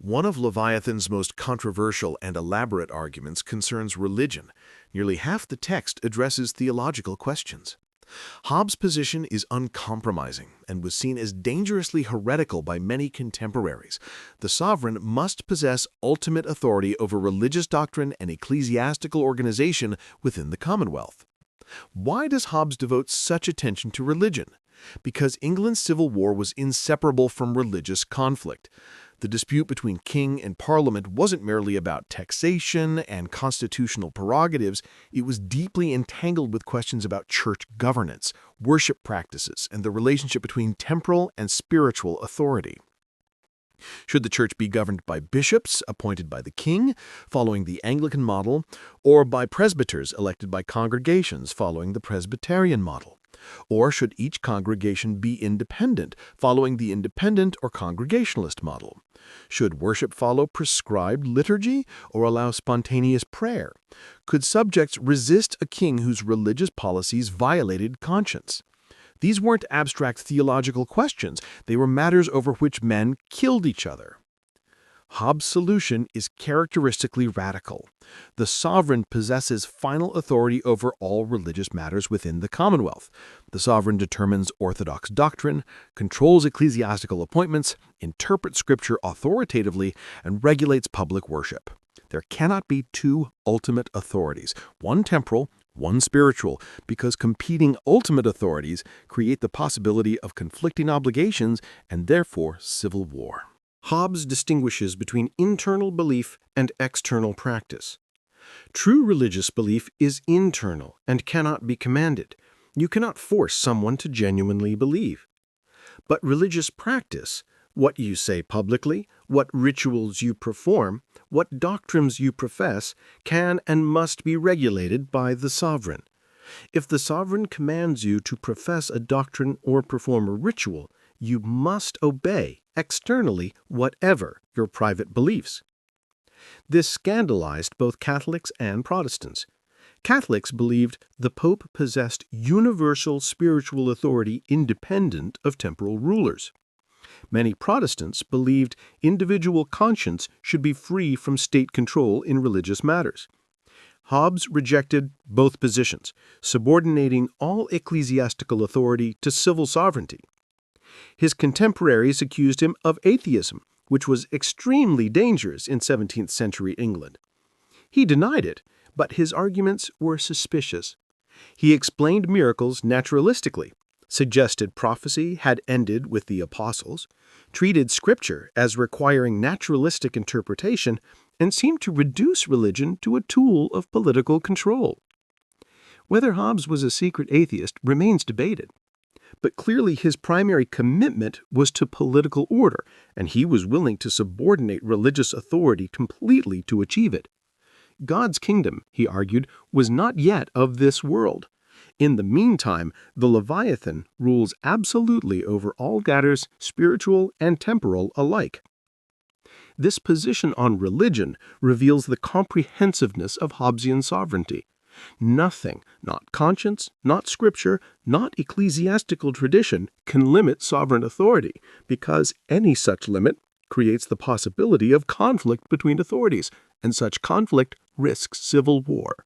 One of Leviathan's most controversial and elaborate arguments concerns religion. Nearly half the text addresses theological questions. Hobbes' position is uncompromising and was seen as dangerously heretical by many contemporaries. The sovereign must possess ultimate authority over religious doctrine and ecclesiastical organization within the Commonwealth. Why does Hobbes devote such attention to religion? Because England's civil war was inseparable from religious conflict. The dispute between king and parliament wasn't merely about taxation and constitutional prerogatives, it was deeply entangled with questions about church governance, worship practices, and the relationship between temporal and spiritual authority. Should the church be governed by bishops appointed by the king, following the Anglican model, or by presbyters elected by congregations following the Presbyterian model? Or should each congregation be independent, following the independent or congregationalist model? Should worship follow prescribed liturgy or allow spontaneous prayer? Could subjects resist a king whose religious policies violated conscience? These weren't abstract theological questions, they were matters over which men killed each other. Hobbes' solution is characteristically radical. The sovereign possesses final authority over all religious matters within the Commonwealth. The sovereign determines orthodox doctrine, controls ecclesiastical appointments, interprets Scripture authoritatively, and regulates public worship. There cannot be two ultimate authorities, one temporal, one spiritual, because competing ultimate authorities create the possibility of conflicting obligations and therefore civil war. Hobbes distinguishes between internal belief and external practice. True religious belief is internal and cannot be commanded. You cannot force someone to genuinely believe. But religious practice, what you say publicly, what rituals you perform, what doctrines you profess, can and must be regulated by the sovereign. If the sovereign commands you to profess a doctrine or perform a ritual, you must obey, externally, whatever your private beliefs. This scandalized both Catholics and Protestants. Catholics believed the Pope possessed universal spiritual authority independent of temporal rulers. Many Protestants believed individual conscience should be free from state control in religious matters. Hobbes rejected both positions, subordinating all ecclesiastical authority to civil sovereignty. His contemporaries accused him of atheism, which was extremely dangerous in 17th century England. He denied it, but his arguments were suspicious. He explained miracles naturalistically, suggested prophecy had ended with the apostles, treated Scripture as requiring naturalistic interpretation, and seemed to reduce religion to a tool of political control. Whether Hobbes was a secret atheist remains debated. But clearly his primary commitment was to political order, and he was willing to subordinate religious authority completely to achieve it. God's kingdom, he argued, was not yet of this world. In the meantime, the Leviathan rules absolutely over all matters, spiritual and temporal alike. This position on religion reveals the comprehensiveness of Hobbesian sovereignty. Nothing, not conscience, not Scripture, not ecclesiastical tradition, can limit sovereign authority, because any such limit creates the possibility of conflict between authorities, and such conflict risks civil war.